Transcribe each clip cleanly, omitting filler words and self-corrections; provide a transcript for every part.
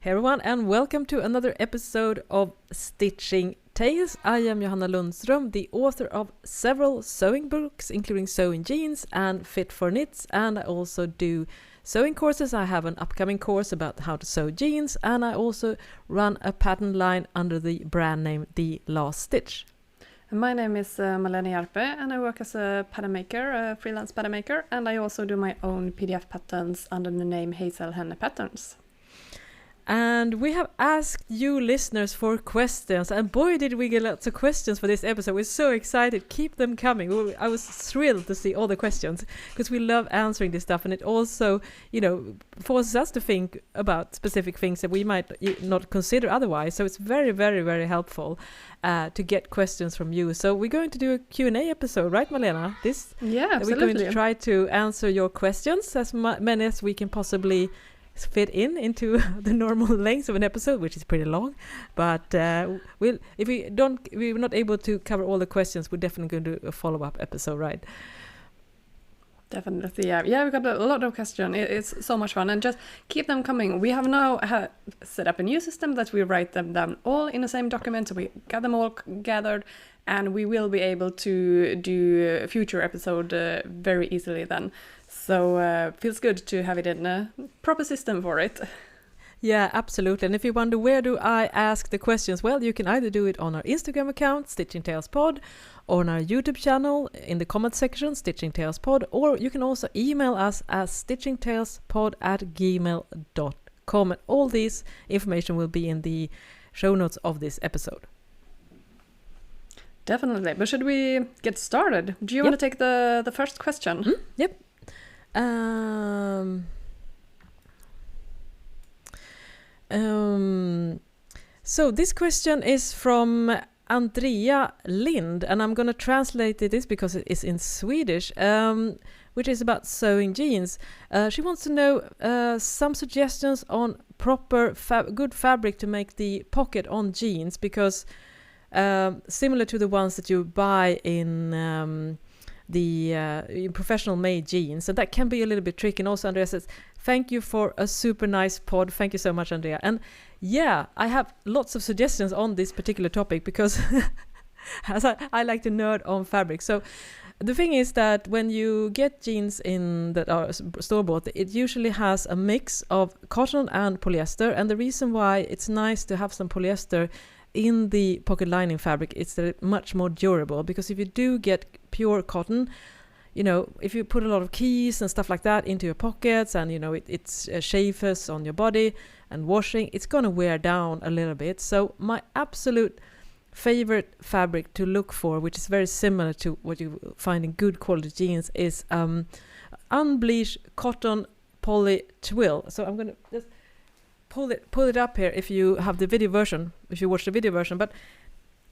Hey everyone, and welcome to another episode of Stitching Tales. I am Johanna Lundström, the author of several sewing books, including Sewing Jeans and Fit for Knits, and I also do sewing courses. I have an upcoming course about how to sew jeans, and I also run a pattern line under the brand name The Last Stitch. My name is Malena Hjerpe, and I work as a pattern maker, a freelance pattern maker, and I also do my own PDF patterns under the name Hazel Henne Patterns. And we have asked you listeners for questions, and boy did we get lots of questions for this episode. We're so excited. Keep them coming. I was thrilled to see all the questions because we love answering this stuff, and it also, forces us to think about specific things that we might not consider otherwise. So it's very, very, very helpful to get questions from you. So we're going to do a Q&A episode, right, Malena? Yeah, absolutely. We're going to try to answer your questions, as many as we can possibly fit into the normal length of an episode, which is pretty long, but if we're not able to cover all the questions, we're definitely going to do a follow-up episode, right? Definitely, yeah. We got a lot of questions. It's so much fun, and just keep them coming. We have now set up a new system that we write them down all in the same document, so we got them all gathered, and we will be able to do a future episode very easily then. So feels good to have it in a proper system for it. Yeah, absolutely. And if you wonder where do I ask the questions, well, you can either do it on our Instagram account, stitchingtalespod, or on our YouTube channel in the comment section, stitchingtalespod, or you can also email us at stitchingtalespod@gmail.com. And all this information will be in the show notes of this episode. Definitely. But should we get started? Do you want to take the first question? Mm-hmm. Yep. So this question is from Andrea Lind, and I'm going to translate this because it is in Swedish, which is about sewing jeans. She wants to know some suggestions on proper good fabric to make the pocket on jeans, because similar to the ones that you buy in professional made jeans, and that can be a little bit tricky. And also Andrea says, thank you for a super nice pod. Thank you so much, Andrea. And yeah, I have lots of suggestions on this particular topic because as I like to nerd on fabric. So the thing is that when you get jeans in that are store-bought, it usually has a mix of cotton and polyester, and the reason why it's nice to have some polyester in the pocket lining fabric is that it's much more durable, because if you do get pure cotton, if you put a lot of keys and stuff like that into your pockets, and it's chafes on your body and washing, it's going to wear down a little bit. So my absolute favorite fabric to look for, which is very similar to what you find in good quality jeans, is unbleached cotton poly twill. So I'm going to just pull it up here if you have the video version, if you watch the video version. But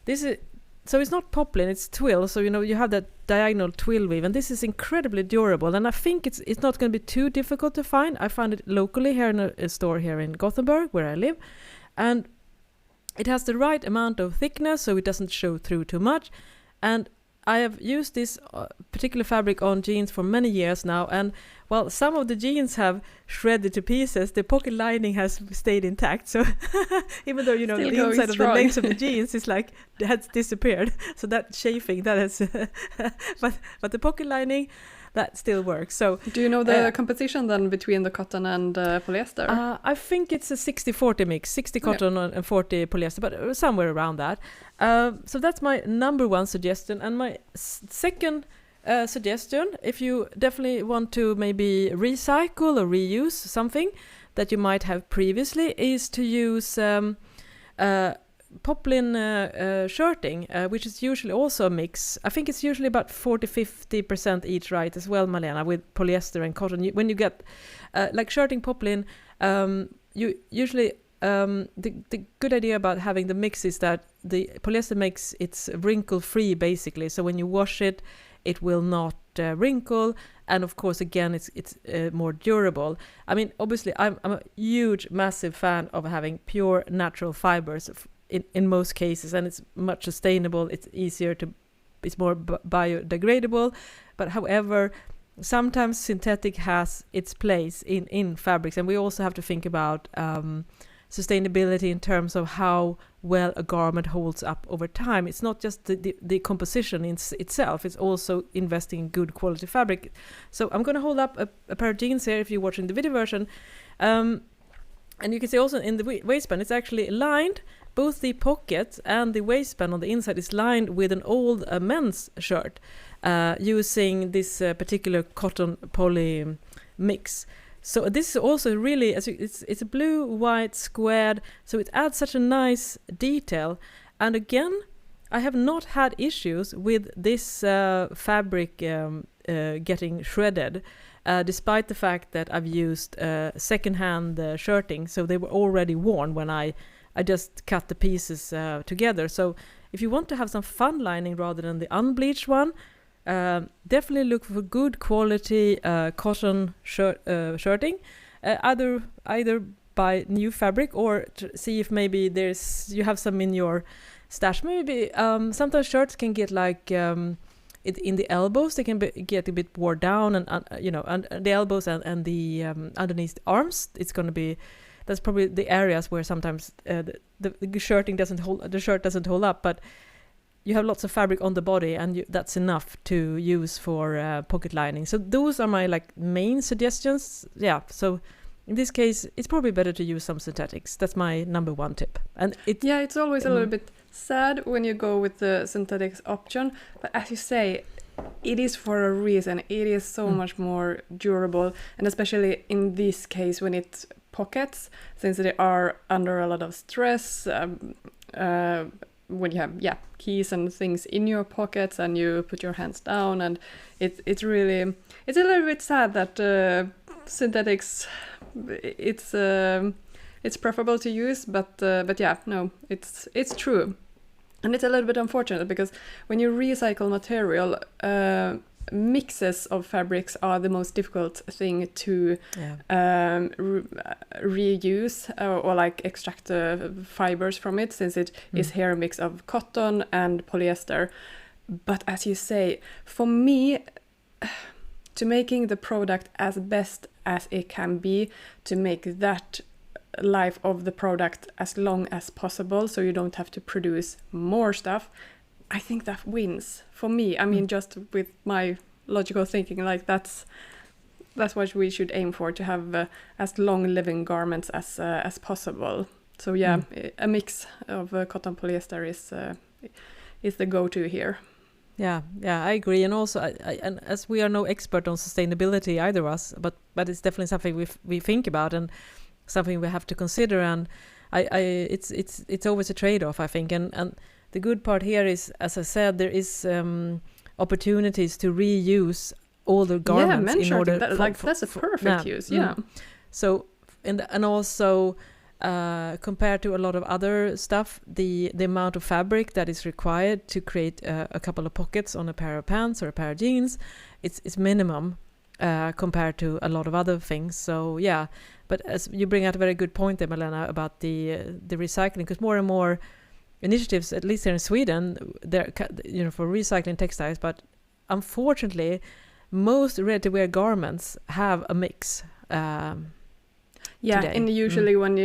this is, so it's not poplin, it's twill. So you have that diagonal twill weave, and this is incredibly durable. And I think it's not going to be too difficult to find. I found it locally here in a store here in Gothenburg, where I live, and it has the right amount of thickness, so it doesn't show through too much. And I have used this particular fabric on jeans for many years now, and while some of the jeans have shredded to pieces, the pocket lining has stayed intact. So even though the inside of the legs of the jeans is like has disappeared, so that chafing that has, but the pocket lining, that still works. So do you know the composition then between the cotton and polyester? I think it's a 60-40 mix, 60 cotton and 40 polyester, but somewhere around that. So that's my number one suggestion. And my second suggestion, if you definitely want to maybe recycle or reuse something that you might have previously, is to use poplin shirting, which is usually also a mix. I think it's usually about 40-50% each, right, as well, Malena, with polyester and cotton. When you get like shirting poplin, you usually the good idea about having the mix is that the polyester makes it wrinkle free, basically. So when you wash it, it will not wrinkle, and of course, again, it's more durable. I mean, obviously, I'm a huge, massive fan of having pure natural fibers in most cases, and it's much sustainable. It's more biodegradable. But however, sometimes synthetic has its place in fabrics, and we also have to think about sustainability in terms of how well a garment holds up over time. It's not just the composition itself, it's also investing in good quality fabric. So I'm going to hold up a pair of jeans here if you're watching the video version. And you can see also in the waistband, it's actually lined. Both the pocket and the waistband on the inside is lined with an old men's shirt using this particular cotton poly mix. So this is also really, it's a blue, white, squared, so it adds such a nice detail. And again, I have not had issues with this fabric getting shredded, despite the fact that I've used second-hand shirting, so they were already worn when I just cut the pieces together. So if you want to have some fun lining rather than the unbleached one, definitely look for good quality cotton shirting. Either buy new fabric or see if maybe you have some in your stash. Maybe sometimes shirts can get like in the elbows, they can get a bit worn down, and and the elbows and the underneath the arms, it's going to be. That's probably the areas where sometimes the shirting doesn't hold. The shirt doesn't hold up, but you have lots of fabric on the body, and that's enough to use for pocket lining. So those are my main suggestions. Yeah. So in this case, it's probably better to use some synthetics. That's my number one tip. And it's always a little bit sad when you go with the synthetics option, but as you say, it is for a reason. It is so much more durable, and especially in this case when it's pockets, since they are under a lot of stress. When you have keys and things in your pockets and you put your hands down, and it's a little bit sad that synthetics it's preferable to use, but it's true. And it's a little bit unfortunate because when you recycle material, mixes of fabrics are the most difficult thing to reuse or extract the fibers from it, since it is here a mix of cotton and polyester. But as you say, for me, to making the product as best as it can be, to make that life of the product as long as possible so you don't have to produce more stuff, I think that wins for me. I mean, just with my logical thinking, that's what we should aim for, to have as long living garments as possible. So a mix of cotton polyester is the go-to here. Yeah, I agree. And also, and as we are no expert on sustainability, either of us, but it's definitely something we think about and something we have to consider. And it's always a trade-off, I think. And the good part here is, as I said, there is opportunities to reuse all the garments in order. That's a perfect use. Yeah. So and also. Compared to a lot of other stuff, the amount of fabric that is required to create a couple of pockets on a pair of pants or a pair of jeans, it's minimum compared to a lot of other things. So but as you bring out a very good point there, Malena, about the recycling, because more and more initiatives, at least here in Sweden, they're for recycling textiles, but unfortunately most ready-to-wear garments have a mix. Today. And usually when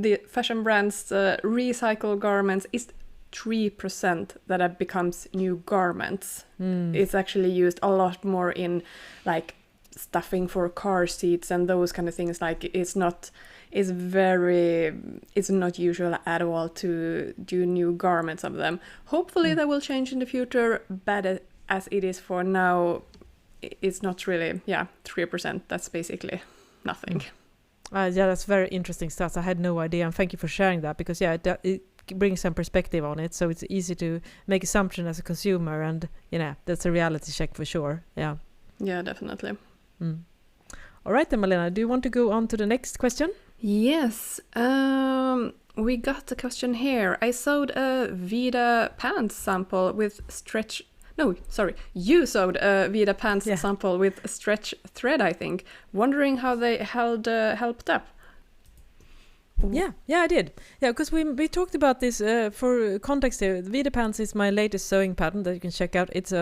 the fashion brands recycle garments, it's 3% that becomes new garments. It's actually used a lot more in stuffing for car seats and those kind of things. It's not usual at all to do new garments of them. Hopefully that will change in the future, but as it is for now, it's not really 3%. That's basically nothing. That's very interesting stuff. I had no idea, and thank you for sharing that, because it brings some perspective on it, so it's easy to make assumption as a consumer, and that's a reality check for sure. Yeah definitely. All right then, Malena, do you want to go on to the next question? Yes, we got a question here. I sewed a Vida pants sample with you sewed a Vida pants sample with stretch thread, I think. Wondering how they helped up. Yeah, I did. Yeah, because we talked about this for context here. Vida pants is my latest sewing pattern that you can check out. It's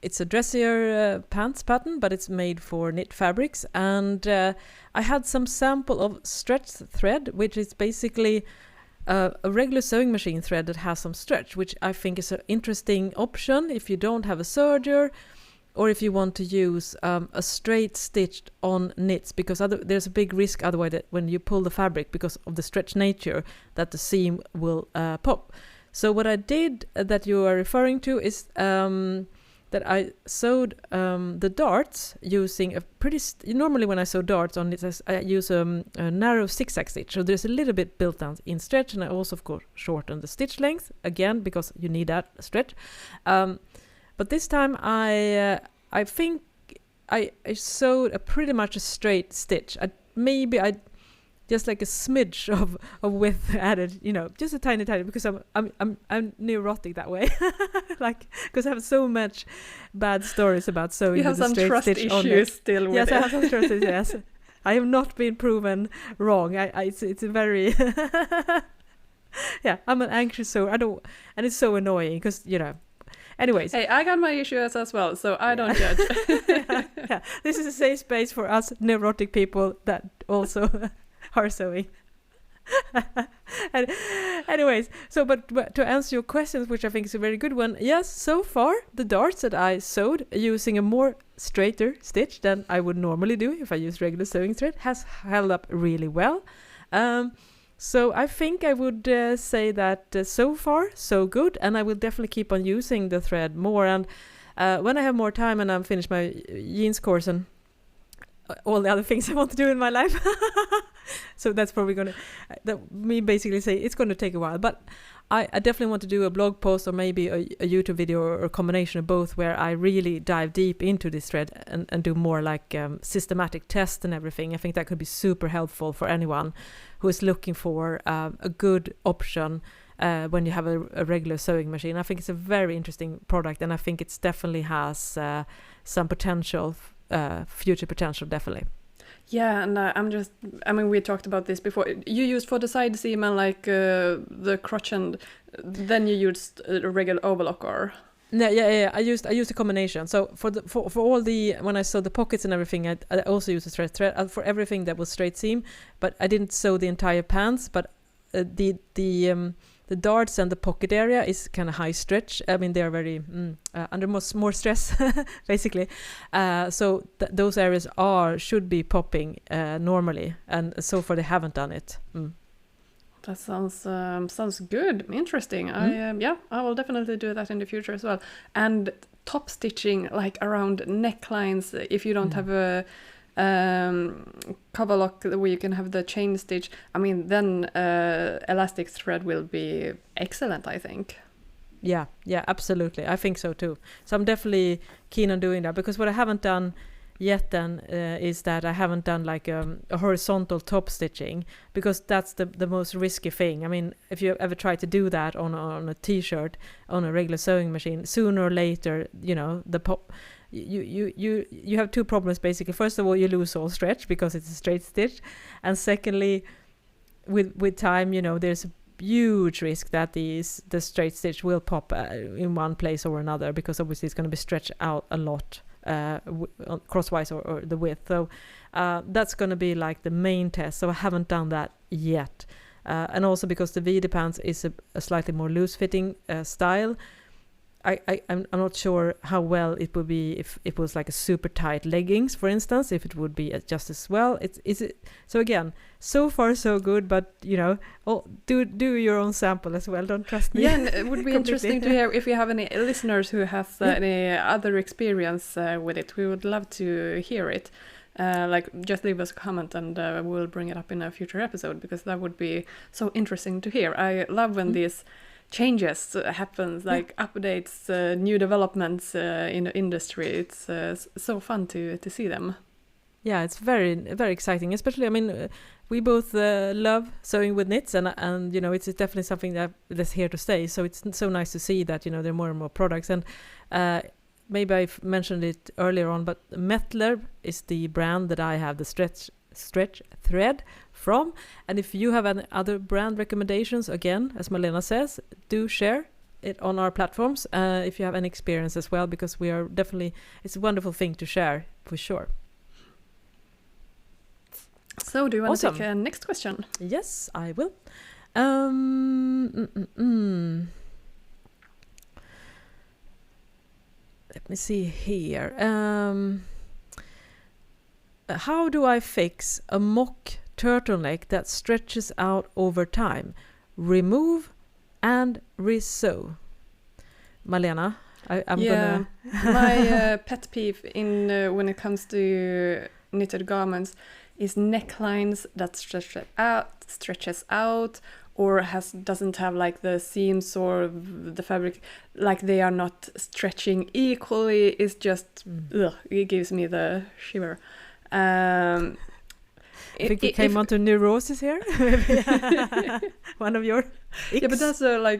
it's a dressier pants pattern, but it's made for knit fabrics. And I had some sample of stretch thread, which is basically a regular sewing machine thread that has some stretch, which I think is an interesting option if you don't have a serger, or if you want to use a straight stitched on knits, because there's a big risk otherwise that when you pull the fabric, because of the stretch nature, that the seam will pop. So what I did that you are referring to is that I sewed the darts using a pretty... normally when I sew darts on it, I use a narrow zigzag stitch. So there's a little bit built down in stretch, and I also, of course, shorten the stitch length, again, because you need that stretch. But this time I think I sewed pretty much a straight stitch. I just like a smidge of width added, just a tiny, because I'm neurotic that way, like, because I have so much bad stories about sewing. You have with some straight trust stitch issues still with yes, it. I have some trust issues. Yes, I have not been proven wrong. It's a very yeah. I'm an anxious sewer. And it's so annoying because Anyways. Hey, I got my issues as well, so I don't judge. Yeah. This is a safe space for us neurotic people that also are sewing. Anyways, but to answer your questions, which I think is a very good one, yes, so far the darts that I sewed using a more straighter stitch than I would normally do if I use regular sewing thread has held up really well. So I think I would say that so far so good, and I will definitely keep on using the thread more. And when I have more time and I'm finished my jeans course and all the other things I want to do in my life, so that's probably going to me basically say it's going to take a while. But I definitely want to do a blog post or maybe a YouTube video or a combination of both, where I really dive deep into this thread and do more like systematic tests and everything. I think that could be super helpful for anyone who is looking for a good option when you have a regular sewing machine. I think it's a very interesting product, and I think it definitely has some potential, future potential, definitely. Yeah, and we talked about this before. You used for the side seam and like the crotch, and then you used a regular overlock, or? No, yeah. I used a combination. So for all the, when I sewed the pockets and everything, I also used a straight thread for everything that was straight seam. But I didn't sew the entire pants. But the darts and the pocket area is kind of high stretch. I mean, they are very under more stress, basically. So those areas should be popping normally, and so far they haven't done it. That sounds good, interesting. I will definitely do that in the future as well. And top stitching, like around necklines, if you don't have a cover lock where you can have the chain stitch, I mean, then elastic thread will be excellent, I think. Yeah, absolutely. I think so too. So I'm definitely keen on doing that, because what I haven't done yet then is that I haven't done like a horizontal top stitching, because that's the most risky thing. I mean, if you ever try to do that on a t-shirt on a regular sewing machine, sooner or later, the pop, you have two problems basically. First of all, you lose all stretch because it's a straight stitch, and secondly, with time, there's a huge risk that the straight stitch will pop in one place or another, because obviously it's going to be stretched out a lot crosswise or the width. So that's going to be like the main test. So I haven't done that yet, and also because the VD pants is a slightly more loose fitting style, I'm not sure how well it would be if it was like a super tight leggings, for instance, if it would be just as well. So again, so far so good, but do your own sample as well. Don't trust me. Yeah, and it would be interesting to hear if you have any listeners who has any other experience with it. We would love to hear it. Just leave us a comment, and we'll bring it up in a future episode, because that would be so interesting to hear. I love when these changes happens, like updates, new developments in the industry. It's so fun to see them. Yeah, it's very, very exciting. Especially, I mean, we both love sewing with knits, and it's definitely something that's here to stay. So it's so nice to see that there are more and more products. And maybe I've mentioned it earlier on, but Mettler is the brand that I have the stretch thread from. And if you have any other brand recommendations, again, as Malena says, do share it on our platforms if you have any experience as well, because we are definitely, it's a wonderful thing to share for sure. So do you want to Awesome. take a next question? Yes, I will. Let me see here. How do I fix a mock turtleneck that stretches out over time? Remove and resew. Malena, I'm gonna... My pet peeve in when it comes to knitted garments is necklines that stretches out, or doesn't have like the seams or the fabric, like they are not stretching equally. It's just it gives me the shiver. I think we came on to neurosis here. One of your icks. Yeah, but that's a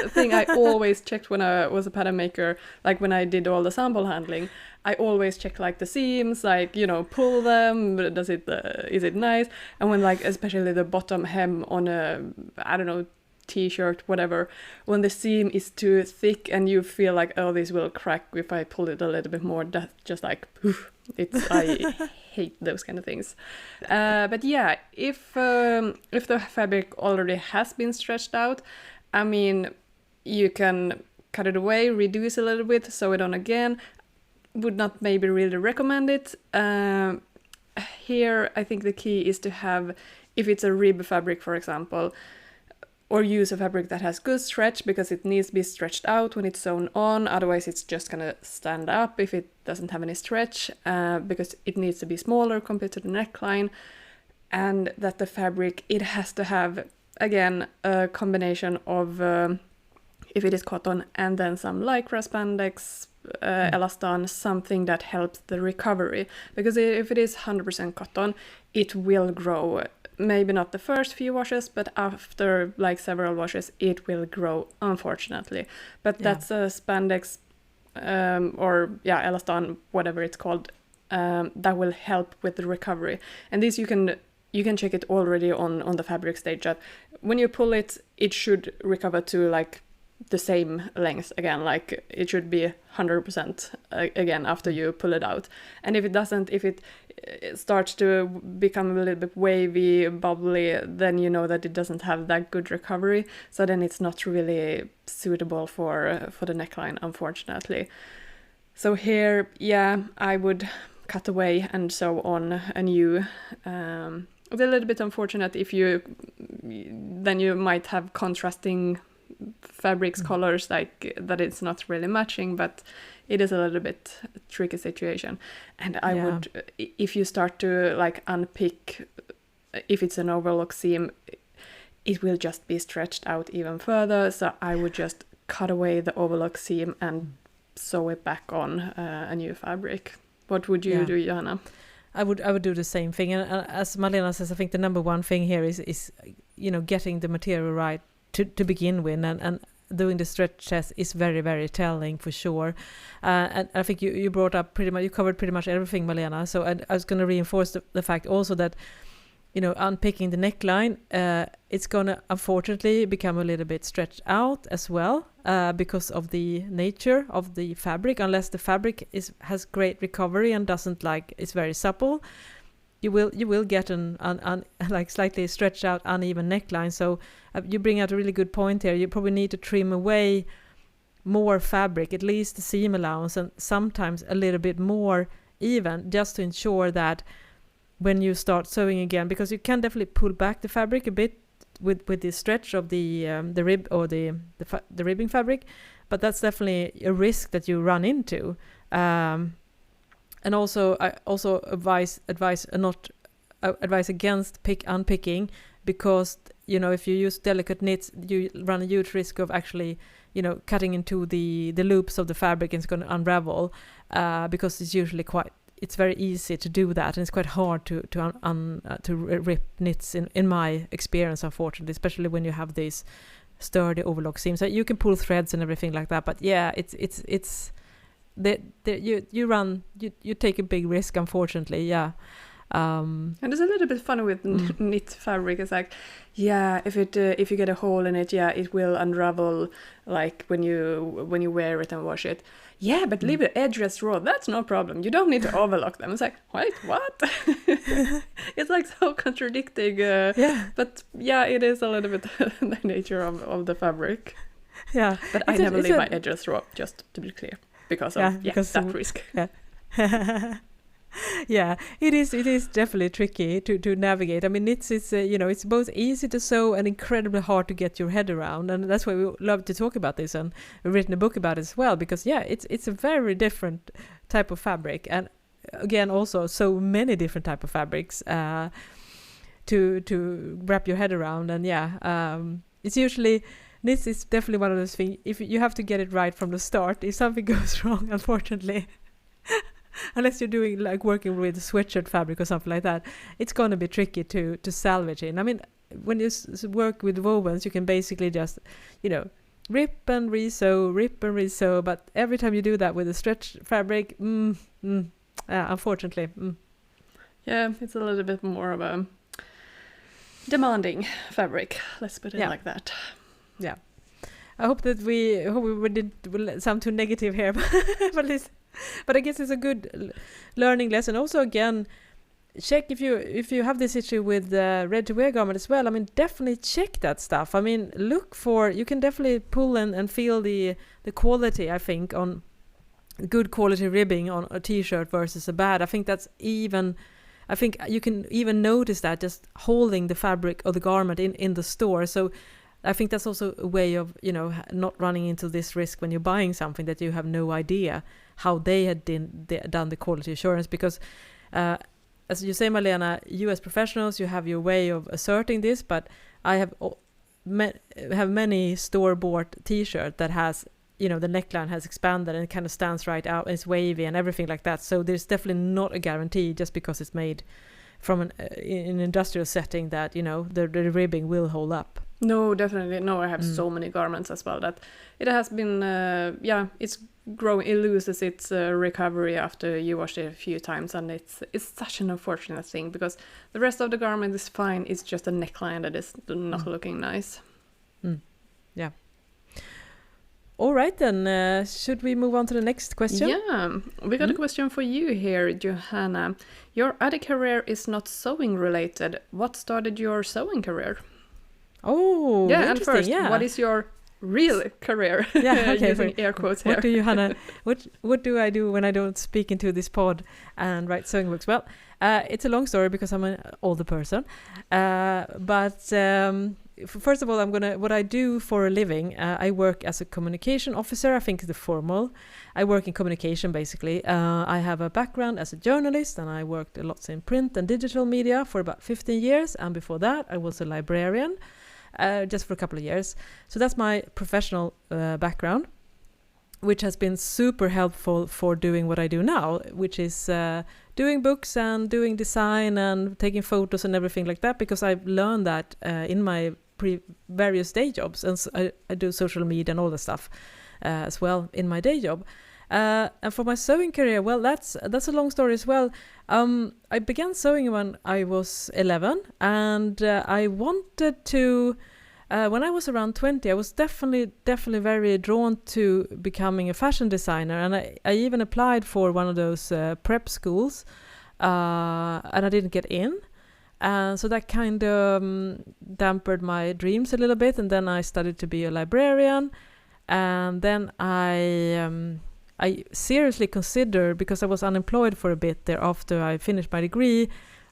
thing I always checked when I was a pattern maker. Like when I did all the sample handling, I always check like the seams, like, you know, pull them. Is it nice? And when like especially the bottom hem on a, I don't know, t-shirt, whatever, when the seam is too thick and you feel like, oh, this will crack if I pull it a little bit more, that's just like, I hate those kind of things. But yeah, if the fabric already has been stretched out, I mean, you can cut it away, reduce a little bit, sew it on again. Would not maybe really recommend it. Here, I think the key is to have, if it's a rib fabric, for example, or use a fabric that has good stretch, because it needs to be stretched out when it's sewn on. Otherwise, it's just gonna stand up if it doesn't have any stretch, because it needs to be smaller compared to the neckline. And that the fabric, it has to have, again, a combination of, if it is cotton, and then some lycra, spandex, elastan, something that helps the recovery. Because if it is 100% cotton, it will grow. Maybe not the first few washes, but after like several washes, it will grow, unfortunately. But that's a spandex or elastan, whatever it's called, that will help with the recovery. And this you can check it already on the fabric stage, that when you pull it, it should recover to like the same length again, like it should be 100% again after you pull it out. And if it doesn't, if it starts to become a little bit wavy, bubbly, then you know that it doesn't have that good recovery. So then it's not really suitable for the neckline, unfortunately. So here, I would cut away and sew on a new. It's a little bit unfortunate if then you might have contrasting fabrics, colors, like that it's not really matching, but it is a little bit tricky situation. And I would, if you start to like unpick, if it's an overlock seam, it will just be stretched out even further. So I would just cut away the overlock seam and sew it back on a new fabric. What would you do, Johanna? I would do the same thing. And as Malena says, I think the number one thing here is getting the material right to begin with, and doing the stretch test is very, very telling for sure. And I think you brought up you covered pretty much everything, Malena. So I was going to reinforce the fact also that, unpicking the neckline, it's going to unfortunately become a little bit stretched out as well, because of the nature of the fabric. Unless the fabric has great recovery and it's very supple, you will get an like slightly stretched out uneven neckline. So you bring out a really good point here. You probably need to trim away more fabric, at least the seam allowance, and sometimes a little bit more even, just to ensure that when you start sewing again, because you can definitely pull back the fabric a bit with the stretch of the rib or the ribbing fabric, but that's definitely a risk that you run into. And also, I also advise against unpicking, because if you use delicate knits, you run a huge risk of actually cutting into the loops of the fabric, and it's going to unravel, because it's very easy to do that, and it's quite hard to rip knits in my experience, unfortunately, especially when you have these sturdy overlock seams. So you can pull threads and everything like that, but you take a big risk, unfortunately. And it's a little bit funny with knit fabric. It's like, yeah, if you get a hole in it, yeah, it will unravel like when you wear it and wash it. Yeah, but leave the edges raw. That's no problem. You don't need to overlock them. It's like, wait, what? It's like so contradicting. But yeah, it is a little bit the nature of the fabric. Yeah, but I never leave my edges raw. Just to be clear, because of that risk. Yeah. Yeah, it is definitely tricky to navigate. I mean, knits is it's both easy to sew and incredibly hard to get your head around, and that's why we love to talk about this, and we've written a book about it as well, because it's a very different type of fabric, and again also so many different type of fabrics to wrap your head around. And it's usually, knits is definitely one of those things, if you have to get it right from the start. If something goes wrong, unfortunately, unless you're doing like working with sweatshirt fabric or something like that, it's going to be tricky to salvage it. I mean, when you work with wovens, you can basically just, rip and resew, but every time you do that with a stretch fabric, unfortunately. Yeah, it's a little bit more of a demanding fabric, let's put it like that. Yeah. I hope that we didn't sound too negative here, but I guess it's a good learning lesson. Also, again, check if you have this issue with ready-to-wear garment as well. I mean, definitely check that stuff. I mean, you can definitely pull and feel the quality, I think, on good quality ribbing on a t-shirt versus a bad. I think you can even notice that just holding the fabric or the garment in the store. So I think that's also a way of, not running into this risk when you're buying something that you have no idea how they had done the quality assurance. Because as you say, Malena, you as professionals, you have your way of asserting this, but I have many store-bought t-shirt that has, the neckline has expanded and it kind of stands right out, and it's wavy and everything like that. So there's definitely not a guarantee just because it's made from an industrial setting that, the ribbing will hold up. No, definitely. No, I have so many garments as well that it has been, it's growing, it loses its recovery after you wash it a few times, and it's such an unfortunate thing because the rest of the garment is fine. It's just a neckline that is not looking nice. Yeah. All right, then. Should we move on to the next question? Yeah, we got a question for you here, Johanna. Your other career is not sewing related. What started your sewing career? Oh, yeah. And first, what is your real career? Yeah, okay. Using air quotes here. What do you, Hannah? What do I do when I don't speak into this pod and write sewing books? Well, it's a long story because I'm an older person. But first of all, what I do for a living. I work as a communication officer. I think the formal. I work in communication basically. I have a background as a journalist, and I worked a lot in print and digital media for about 15 years. And before that, I was a librarian. Just for a couple of years. So that's my professional background, which has been super helpful for doing what I do now, which is doing books and doing design and taking photos and everything like that, because I've learned that in my various day jobs, and I do social media and all the stuff as well in my day job. And for my sewing career, well, that's a long story as well. I began sewing when I was 11, and I wanted to. When I was around 20, I was definitely very drawn to becoming a fashion designer, and I even applied for one of those prep schools, and I didn't get in. So that kind of dampened my dreams a little bit, and then I studied to be a librarian, and then I seriously considered, because I was unemployed for a bit there after I finished my degree,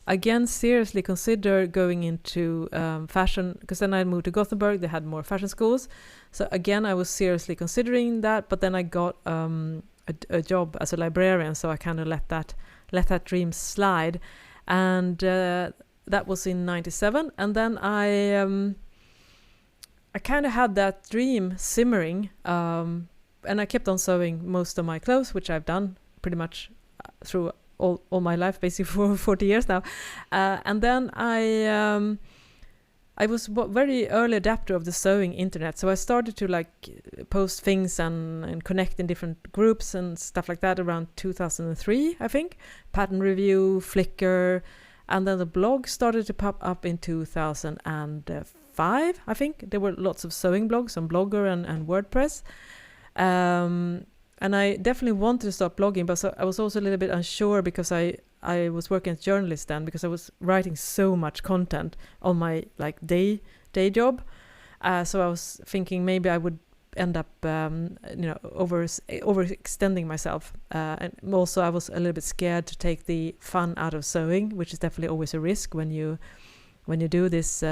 again seriously considered going into fashion, because then I moved to Gothenburg. They had more fashion schools. So again, I was seriously considering that, but then I got a job as a librarian, so I kind of let that dream slide. And that was in 97. And then I kind of had that dream simmering, and I kept on sewing most of my clothes, which I've done pretty much through all my life, basically for 40 years now. And then I was very early adapter of the sewing internet. So I started to post things and connect in different groups and stuff like that around 2003, I think. Pattern Review, Flickr, And then the blog started to pop up in 2005, I think. There were lots of sewing blogs on Blogger and WordPress. And I definitely wanted to start blogging, but I was also a little bit unsure because I was working as a journalist then, because I was writing so much content on my like day job. So I was thinking maybe I would end up overextending myself. And also I was a little bit scared to take the fun out of sewing, which is definitely always a risk when you do this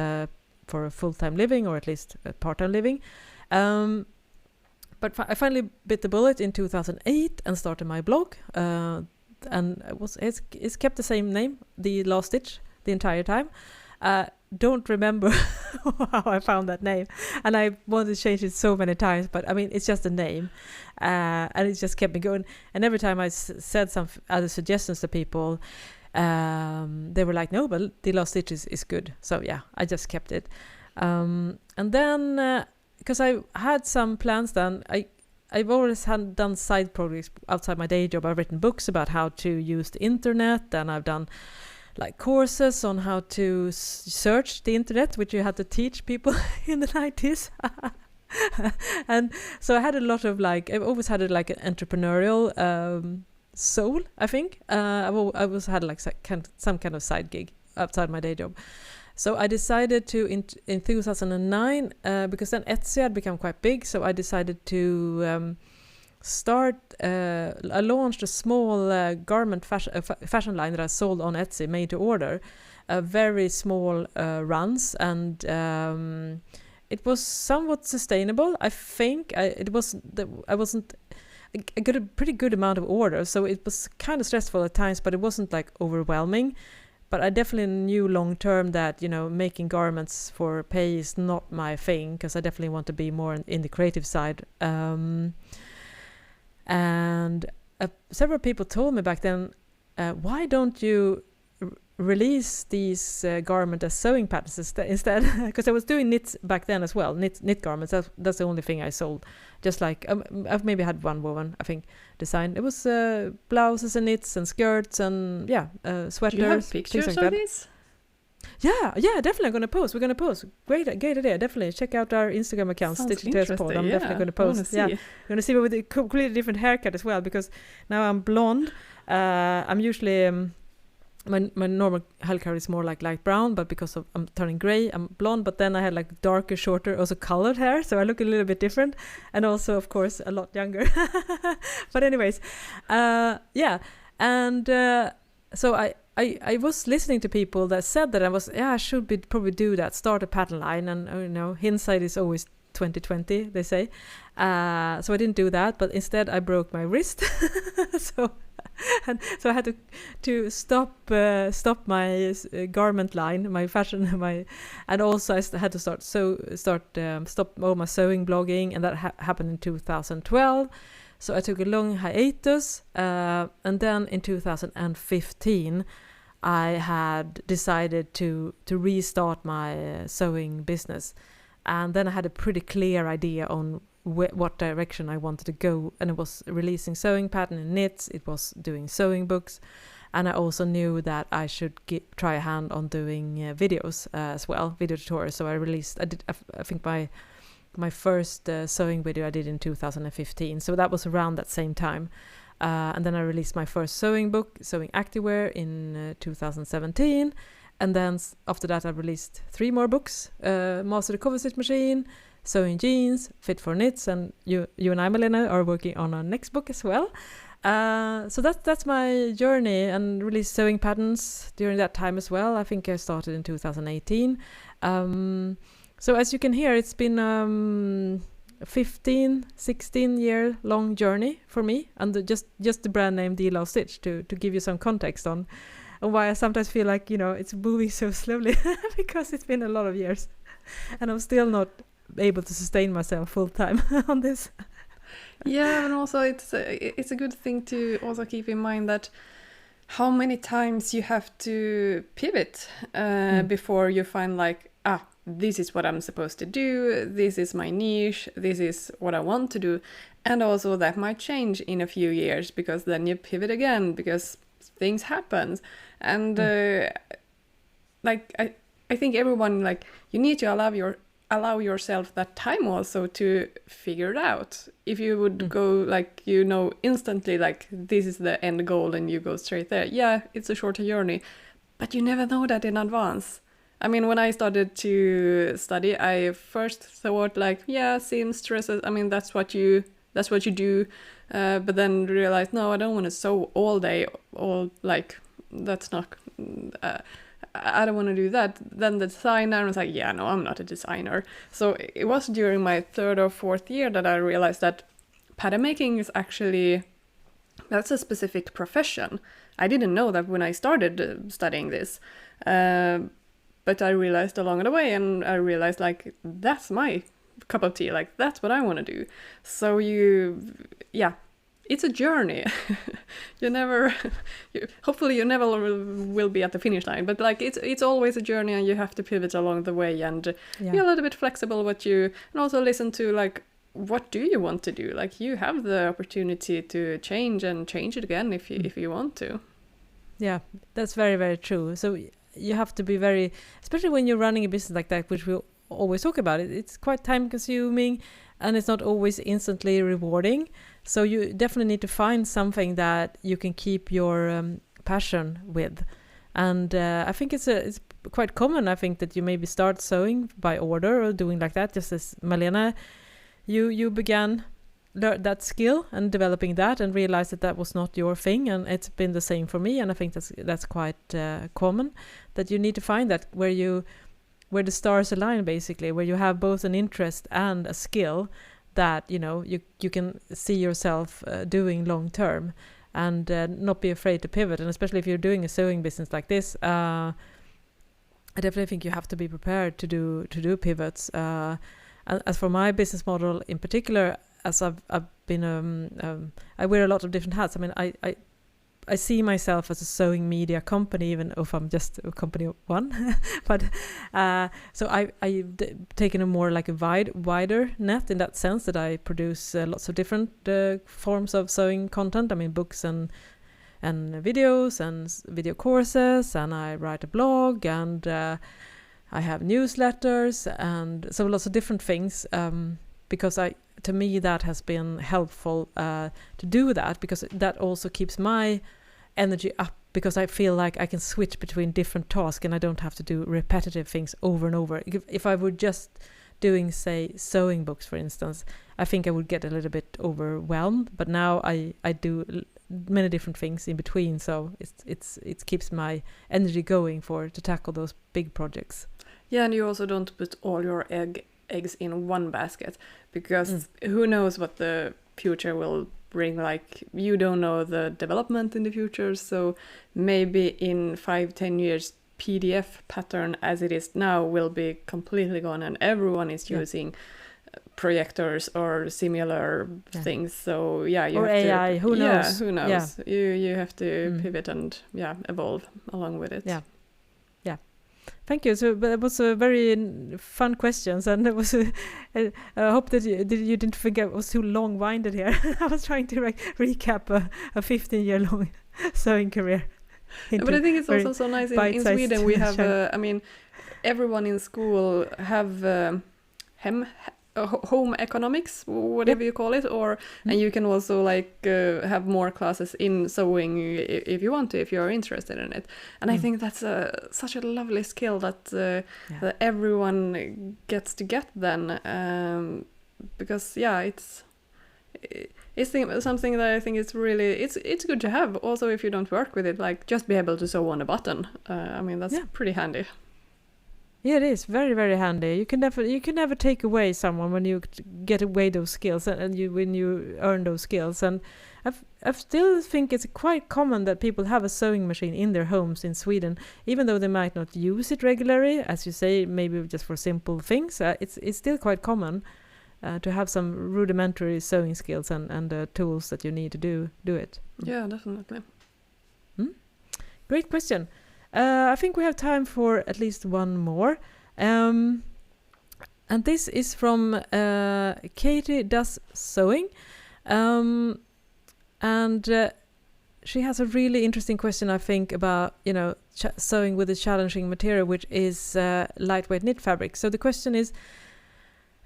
for a full-time living, or at least a part-time living. But I finally bit the bullet in 2008 and started my blog. And it's kept the same name, The Last Stitch, the entire time. Don't remember how I found that name, and I wanted to change it so many times, but I mean it's just a name, and it just kept me going. And every time I said some other suggestions to people, they were like, no, but The Last Stitch is good. So yeah, I just kept it. And then because I had some plans then, I've always done side projects outside my day job. I've written books about how to use the internet, and I've done like courses on how to search the internet, which you had to teach people in the 90s. And so I had a lot of I've always had an entrepreneurial soul, I think. I always had some kind of side gig outside my day job. So I decided to, in 2009, because then Etsy had become quite big, so I decided to I launched a small garment fashion line that I sold on Etsy, made to order, very small runs, and it was somewhat sustainable. I think I got a pretty good amount of orders, so it was kind of stressful at times, but it wasn't like overwhelming. But I definitely knew long term that making garments for pay is not my thing, because I definitely want to be more in the creative side. And several people told me back then, why don't you release these garments as sewing patterns instead? Because I was doing knits back then as well, knit garments. That's the only thing I sold. Just like I've maybe had one woman, I think, design. It was blouses and knits and skirts and sweaters. Do you have pictures like of that. these? Yeah, definitely. We're gonna post. Great idea. Definitely check out our Instagram account, stitchingtalespod. I'm definitely gonna post. Yeah, I'm gonna see with a completely different haircut as well, because now I'm blonde. I'm usually my normal hair color is more like light brown, but because I'm turning gray, I'm blonde. But then I had like darker, shorter, also colored hair, so I look a little bit different, and also of course a lot younger. But anyways, and so I was listening to people that said that I should probably do that, start a pattern line, and hindsight is always 2020, they say. So I didn't do that, but instead I broke my wrist. so I had to stop my garment line, my fashion, and also I had to stop all my sewing blogging, and that happened in 2012. So I took a long hiatus, and then in 2015 I had decided to restart my sewing business, and then I had a pretty clear idea on what direction I wanted to go, and it was releasing sewing pattern and knits, it was doing sewing books, and I also knew that I should try a hand on doing videos as well, video tutorials. So I think my first sewing video I did in 2015, so that was around that same time. And then I released my first sewing book, Sewing Activewear, in 2017. And then after that I released 3 more books, Master the Cover Stitch Machine, Sewing Jeans, Fit for Knits, and you and I, Malena, are working on our next book as well. So that's my journey, and released sewing patterns during that time as well. I think I started in 2018. So as you can hear, it's been 16-year long journey for me, and just the brand name The Last Stitch to give you some context on why I sometimes feel like it's moving so slowly because it's been a lot of years and I'm still not able to sustain myself full time on this. Yeah, and also it's a good thing to also keep in mind that how many times you have to pivot before you find this is what I'm supposed to do, this is my niche, this is what I want to do. And also that might change in a few years, because then you pivot again because things happen. And like I think everyone, like, you need to allow yourself that time also to figure it out. If you would go like, instantly, like, this is the end goal and you go straight there, yeah, it's a shorter journey, but you never know that in advance. I mean, when I started to study, I first thought like, yeah, seamstresses, I mean, that's what you do, but then realized, no, I don't want to sew all day, that's not, I don't want to do that. Then the designer was like, yeah, no, I'm not a designer. So it was during my 3rd or 4th year that I realized that pattern making is actually, that's a specific profession. I didn't know that when I started studying this, but I realized along the way, and I realized like, that's my cup of tea, like that's what I want to do. So it's a journey. Hopefully you never will be at the finish line, but like it's always a journey, and you have to pivot along the way, and be a little bit flexible and also listen to like, what do you want to do? Like, you have the opportunity to change it again if you want to. Yeah, that's very, very true. So you have to be very, especially when you're running a business like that, which we always talk about, it's quite time consuming and it's not always instantly rewarding. So you definitely need to find something that you can keep your passion with. And I think it's quite common, I think, that you maybe start sewing by order or doing like that, just as Malena, you began that skill and developing that and realized that was not your thing, and it's been the same for me. And I think that's quite common, that you need to find that where the stars align, basically, where you have both an interest and a skill that you can see yourself doing long term, and not be afraid to pivot. And especially if you're doing a sewing business like this, I definitely think you have to be prepared to do pivots. As for my business model in particular, as I've been I wear a lot of different hats. I mean, I see myself as a sewing media company, even if I'm just a company of one. But so I've taken a more like a wider net, in that sense that I produce lots of different forms of sewing content. I mean, books and videos and video courses, and I write a blog, and I have newsletters, and so lots of different things. Because to me that has been helpful to do that, because that also keeps my energy up, because I feel like I can switch between different tasks and I don't have to do repetitive things over and over. If I were just doing, say, sewing books, for instance, I think I would get a little bit overwhelmed. But now I do many different things in between, so it keeps my energy going to tackle those big projects. Yeah, and you also don't put all your eggs in one basket, because who knows what the future will bring. Like, you don't know the development in the future, so maybe in 5-10 years PDF pattern as it is now will be completely gone, and everyone is using projectors or similar things. So you or have AI, who knows? Who knows? You have to pivot and evolve along with it. Thank you. So that was a very fun questions, and it was. I hope that you didn't think it was too long-winded here. I was trying to recap a 15-year-long sewing career. But I think it's also so nice in Sweden. We have, everyone in school have home economics, whatever you call it, and you can also have more classes in sewing if you want to, if you're interested in it. And I think that's such a lovely skill that everyone gets to get then, because it's something that I think is really it's good to have. Also, if you don't work with it, like just be able to sew on a button. I mean, that's pretty handy. Yeah, it is very, very handy. You can never take away someone when you get away those skills, and when you earn those skills. And I still think it's quite common that people have a sewing machine in their homes in Sweden, even though they might not use it regularly, as you say, maybe just for simple things. It's still quite common to have some rudimentary sewing skills and the tools that you need to do it. Yeah, definitely. Great question. I think we have time for at least one more. And this is from Katie Does Sewing. And she has a really interesting question, I think, about, sewing with a challenging material, which is lightweight knit fabric. So the question is,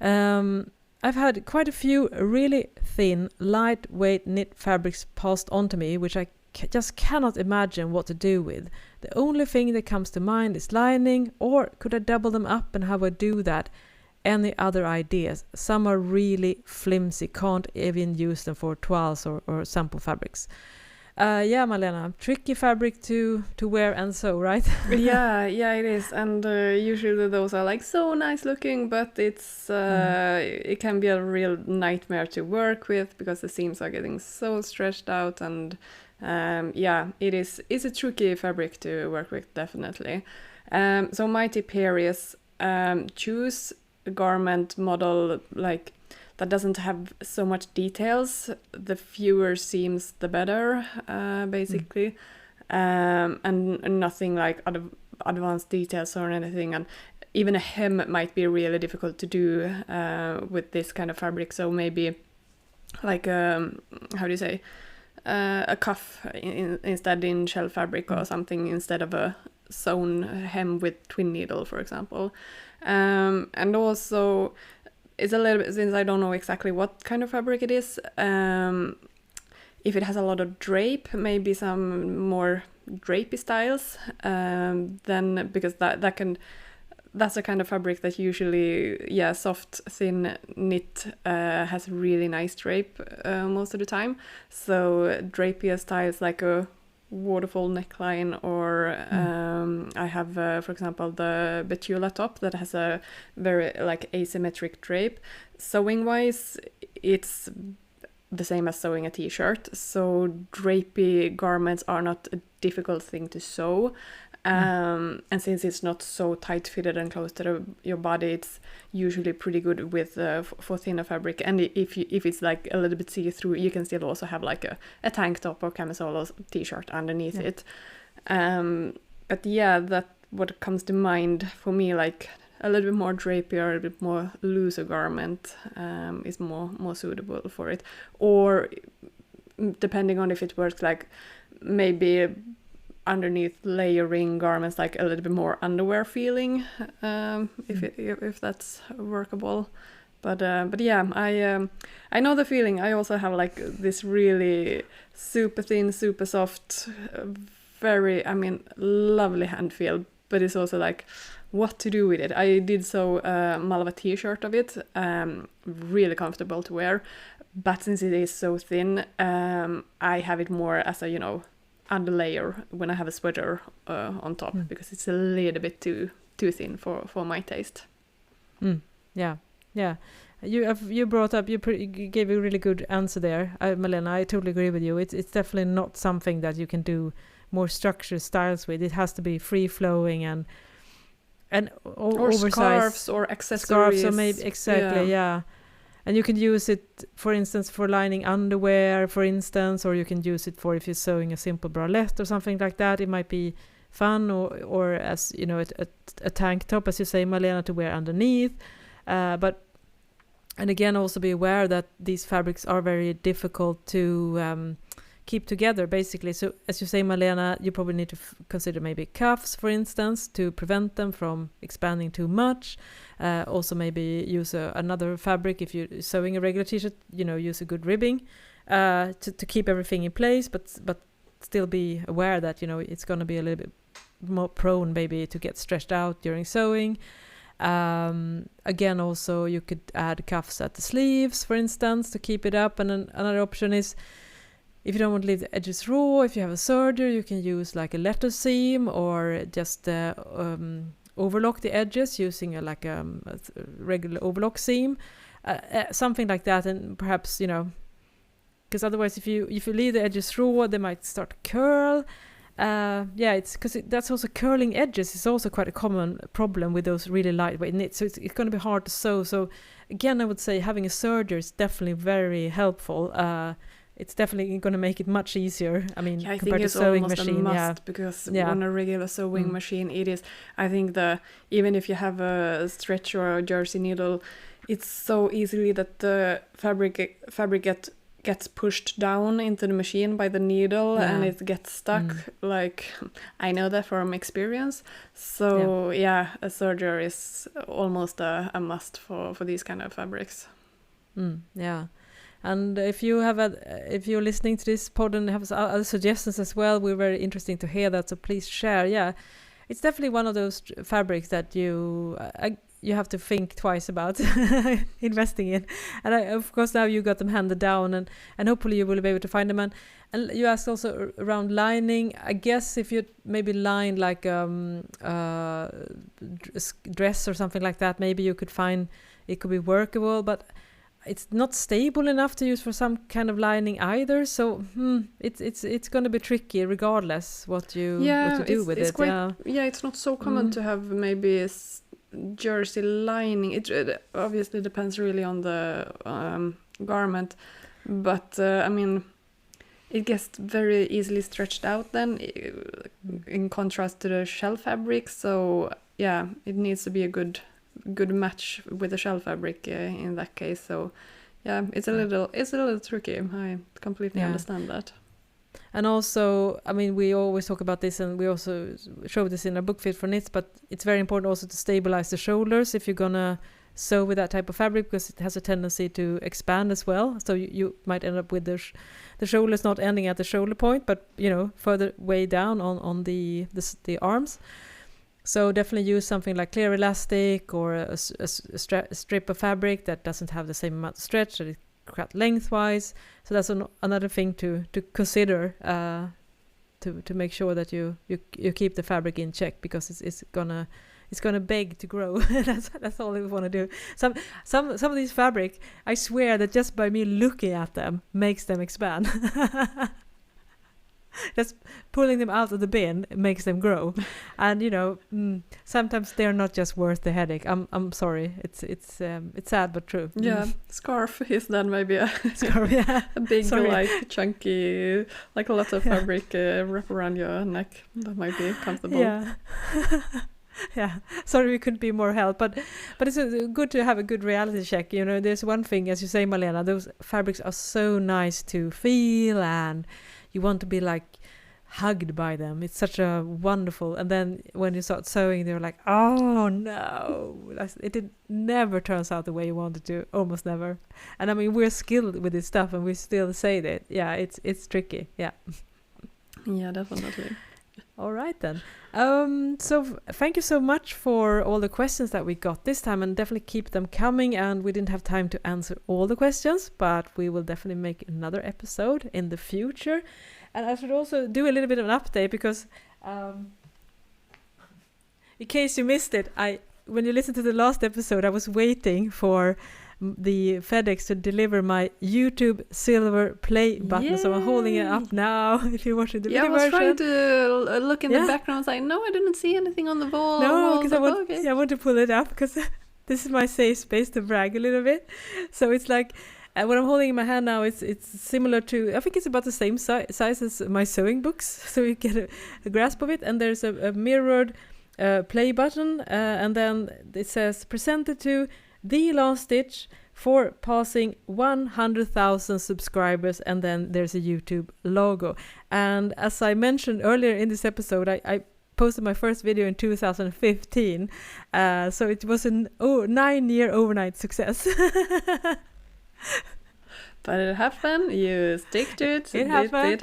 I've had quite a few really thin, lightweight knit fabrics passed on to me, which I just cannot imagine what to do with. The only thing that comes to mind is lining, or could I double them up, and how I do that? Any other ideas? Some are really flimsy, can't even use them for toiles or sample fabrics. Yeah, Malena, tricky fabric to wear and sew, right? yeah, it is, and usually those are like so nice looking, but it's it can be a real nightmare to work with because the seams are getting so stretched out, and it's a tricky fabric to work with, definitely. So my tip here is choose a garment model like that doesn't have so much details. The fewer seams, the better, basically. And nothing like advanced details or anything. And even a hem might be really difficult to do with this kind of fabric. So maybe like, how do you say, a cuff instead in shell fabric or something instead of a sewn hem with twin needle, for example. And also, it's a little bit, since I don't know exactly what kind of fabric it is, if it has a lot of drape, maybe some more drapey styles, then because that's a kind of fabric that usually, soft, thin knit has really nice drape most of the time. So drapier styles like a waterfall neckline, or I have, for example, the Betula top that has a very like asymmetric drape. Sewing wise, it's the same as sewing a t-shirt, so drapey garments are not a difficult thing to sew. And since it's not so tight fitted and close to your body, it's usually pretty good with for thinner fabric. And if it's like a little bit see-through, you can still also have like a tank top or camisole or t-shirt underneath it. But yeah, that what comes to mind for me, like a little bit more drapey or a bit more looser garment is more suitable for it. Or depending on if it works, like maybe underneath layering garments, like a little bit more underwear feeling, if that's workable. But yeah, I know the feeling. I also have like this really super thin, super soft, very, lovely hand feel. But it's also like what to do with it. I did sew a Malva t-shirt of it, really comfortable to wear. But since it is so thin, I have it more as a, under layer when I have a sweater on top, because it's a little bit too thin for my taste. Yeah. You brought up, you gave a really good answer there, Malena. I totally agree with you. It's definitely not something that you can do more structured styles with. It has to be free flowing and or oversized scarves or accessories. Scarves, or maybe exactly, yeah. And you can use it, for instance, for lining underwear, for instance, or you can use it for if you're sewing a simple bralette or something like that. It might be fun, or as a tank top, as you say, Malena, to wear underneath. And again, also be aware that these fabrics are very difficult to keep together, basically. So as you say, Malena, you probably need to consider maybe cuffs, for instance, to prevent them from expanding too much. Also maybe use another fabric. If you're sewing a regular t-shirt, use a good ribbing to keep everything in place, but still be aware that it's going to be a little bit more prone maybe to get stretched out during sewing. Again, also you could add cuffs at the sleeves, for instance, to keep it up. And another option is, if you don't want to leave the edges raw, if you have a serger, you can use like a letter seam, or just overlock the edges using a regular overlock seam, something like that. And perhaps, because otherwise if you leave the edges raw, they might start to curl. It's because that's also curling edges is also quite a common problem with those really lightweight knits. So it's going to be hard to sew. So again, I would say having a serger is definitely very helpful. It's definitely going to make it much easier. I think compared it's to sewing almost machine, a must, because on a regular sewing machine, it is. I think even if you have a stretch or a jersey needle, it's so easily that the fabric gets pushed down into the machine by the needle and it gets stuck. Like, I know that from experience. So a serger is almost a must for these kind of fabrics. And if you're listening to this pod and have other suggestions as well, we're very interesting to hear that. So please share. Yeah, it's definitely one of those fabrics that you have to think twice about investing in. And of course now you got them handed down, and hopefully you will be able to find them. And you asked also around lining. I guess if you maybe line like dress or something like that, maybe you could find it could be workable, but it's not stable enough to use for some kind of lining either. So it's going to be tricky regardless what you do with it. It's not so common to have maybe jersey lining. It obviously depends really on the garment, but I mean, it gets very easily stretched out then in contrast to the shell fabric. So it needs to be a good match with the shell fabric in that case. So it's a little tricky. I completely understand that. And also, I mean, we always talk about this, and we also show this in our book Fit for Knits, but it's very important also to stabilize the shoulders if you're gonna sew with that type of fabric, because it has a tendency to expand as well. So you might end up with the shoulders not ending at the shoulder point, but further way down on the arms. So definitely use something like clear elastic or a strip of fabric that doesn't have the same amount of stretch, that it cut lengthwise. So that's another thing to consider to make sure that you keep the fabric in check, because it's gonna beg to grow. that's all we want to do. Some of these fabric, I swear that just by me looking at them makes them expand. Just pulling them out of the bin makes them grow, and sometimes they're not just worth the headache. I'm sorry, it's sad but true. Scarf is then maybe a scarf, a big like chunky, like a lot of fabric wrap around your neck. That might be comfortable. Sorry we couldn't be more help, but it's good to have a good reality check. There's one thing, as you say, Malena, those fabrics are so nice to feel, and you want to be like hugged by them. It's such a wonderful, and then when you start sewing, they're like, oh no, it never turns out the way you wanted to, almost never. And I mean, we're skilled with this stuff and we still say that it's tricky. Definitely. All right then. So thank you so much for all the questions that we got this time, and definitely keep them coming. And we didn't have time to answer all the questions, but we will definitely make another episode in the future. And I should also do a little bit of an update, because in case you missed it, when you listened to the last episode, I was waiting for the FedEx to deliver my YouTube silver play button. So I'm holding it up now if you're watching the video version. I was trying to look in the background. I was like, no, I didn't see anything on the wall. No, because I want to pull it up, because this is my safe space to brag a little bit. So it's like, what I'm holding in my hand now, it's similar to, I think it's about the same size as my sewing books, so you get a grasp of it. And there's a mirrored play button, and then it says presented to The Last Stitch for passing 100,000 subscribers, and then there's a YouTube logo. And as I mentioned earlier in this episode, I posted my first video in 2015, so it was an 9-year overnight success. But it happened. You stick to it. It happened.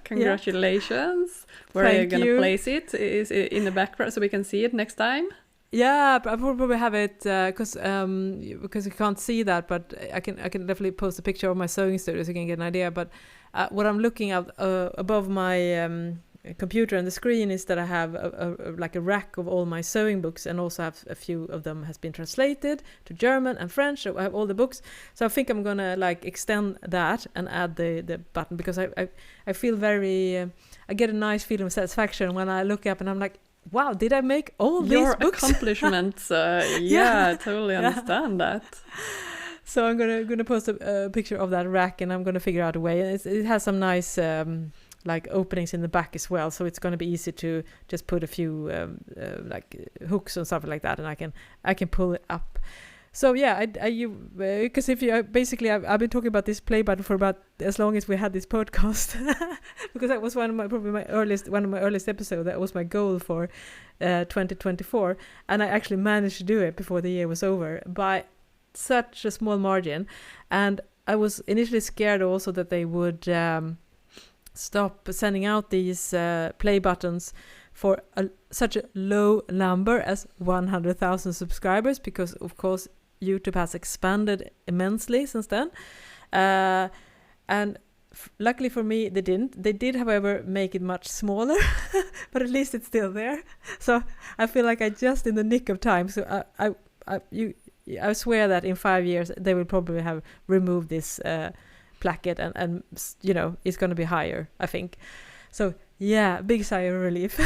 Congratulations. Where are you gonna place it? Is it in the background so we can see it next time? Yeah, I probably have it because you can't see that, but I can definitely post a picture of my sewing studio so you can get an idea. But what I'm looking at above my computer and the screen is that I have a rack of all my sewing books, and also have a few of them has been translated to German and French. So I have all the books. So I think I'm gonna extend that and add the button, because I feel very I get a nice feeling of satisfaction when I look up and I'm like, wow, did I make all these books? Your accomplishments, totally understand that. So I'm gonna post a picture of that rack, and I'm gonna figure out a way. And it has some nice openings in the back as well, so it's gonna be easy to just put a few hooks and stuff like that, and I can pull it up. So yeah, because if you basically, I've been talking about this play button for about as long as we had this podcast, because that was one of my earliest episodes. That was my goal for 2024, and I actually managed to do it before the year was over by such a small margin. And I was initially scared also that they would stop sending out these play buttons for such a low number as 100,000 subscribers, because of course YouTube has expanded immensely since then. And luckily for me, they didn't. They did, however, make it much smaller, but at least it's still there. So I feel like I just in the nick of time. So I swear that in 5 years they will probably have removed this placket, and you know, it's going to be higher, I think. So yeah, big sigh of relief.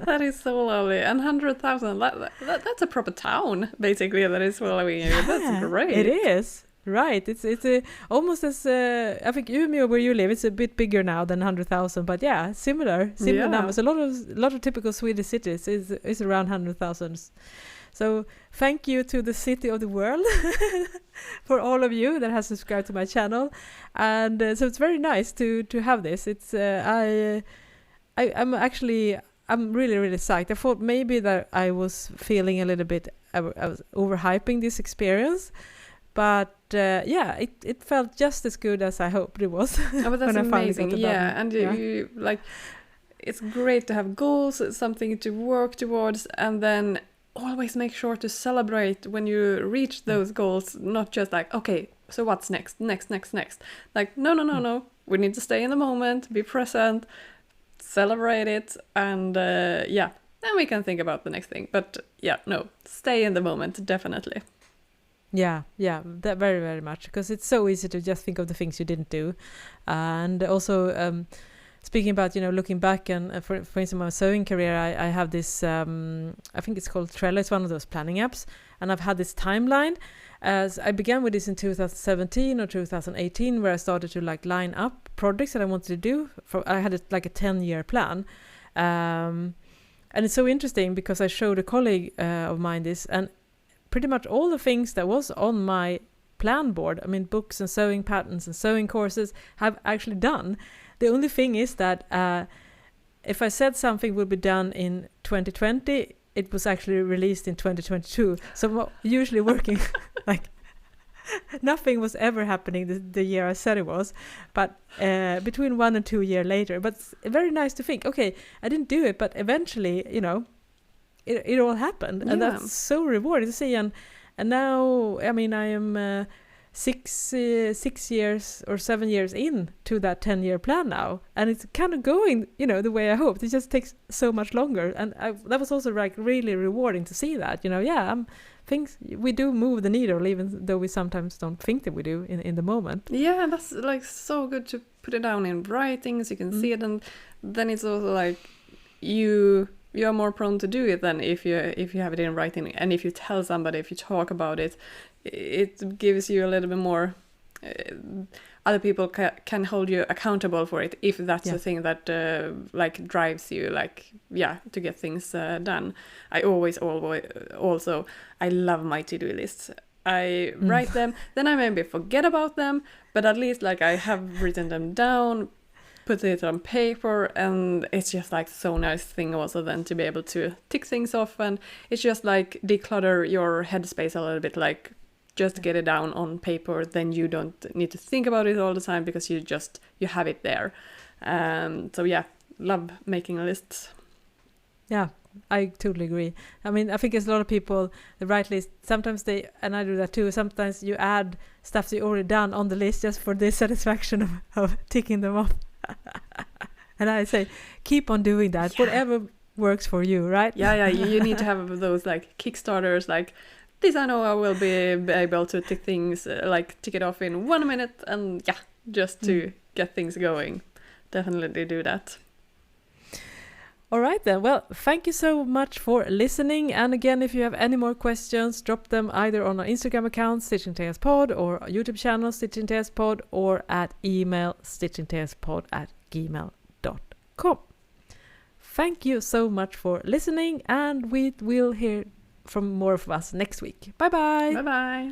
That is so lovely. And 100,000, that's a proper town, basically, that is following you. That's great. It is. Right. It's almost as, I think Umeå, where you live, it's a bit bigger now than 100,000. But yeah, similar numbers. A lot of typical Swedish cities is around 100,000. So thank you to the city of the world for all of you that has subscribed to my channel. And so it's very nice to have this. It's I'm really, really psyched. I thought maybe that I was feeling a little bit, I was overhyping this experience. But yeah, it felt just as good as I hoped it was. Oh, but that's amazing. Yeah, and you like, it's great to have goals, something to work towards, and then always make sure to celebrate when you reach those goals, not just like, okay, so what's next? Like, no. We need to stay in the moment, be present, celebrate it, and then we can think about the next thing. But yeah, no, stay in the moment, definitely. Yeah, that very, very much, because it's so easy to just think of the things you didn't do. And also, speaking about, you know, looking back, and for instance, my sewing career, I have this, I think it's called Trello. It's one of those planning apps. And I've had this timeline. As I began with this in 2017 or 2018, where I started to like line up projects that I wanted to do. I had like a 10-year plan. And it's so interesting because I showed a colleague of mine this, and pretty much all the things that was on my plan board, I mean, books and sewing patterns and sewing courses, have actually done. The only thing is that if I said something would be done in 2020, it was actually released in 2022. So I'm usually working like nothing was ever happening the year I said it was, but between 1 and 2 years later. But it's very nice to think, okay, I didn't do it, but eventually, you know, it all happened. And that's so rewarding to see. And now, I mean, I am 6 years or 7 years into that 10-year plan now, and it's kind of going, you know, the way I hoped. It just takes so much longer, and that was also like really rewarding to see that, you know. Things, we do move the needle, even though we sometimes don't think that we do in the moment. Yeah, that's like so good to put it down in writing so you can see it, and then it's also like you are more prone to do it than if you have it in writing. And if you tell somebody, if you talk about it, it gives you a little bit more, other people can hold you accountable for it, if that's the thing that like drives you, like, to get things done. I always also, I love my to-do lists. I write them, then I maybe forget about them, but at least like I have written them down, put it on paper, and it's just like so nice thing also then to be able to tick things off, and it's just like declutter your headspace a little bit, like just get it down on paper, then you don't need to think about it all the time because you have it there. So yeah, love making lists. Yeah, I totally agree. I mean, I think there's a lot of people that write lists. Sometimes and I do that too, sometimes you add stuff that you already done on the list just for the satisfaction of ticking them off. And I say, keep on doing that, whatever works for you, right? Yeah, you need to have those like Kickstarters, like, this I know I will be able to tick things, like tick it off in 1 minute, and just to get things going. Definitely do that. All right then. Well, thank you so much for listening. And again, if you have any more questions, drop them either on our Instagram account, stitchingtalespod, or our YouTube channel, stitchingtalespod, or at email, stitchingtalespod@gmail.com. Thank you so much for listening, and we will hear from more of us next week. Bye bye. Bye bye.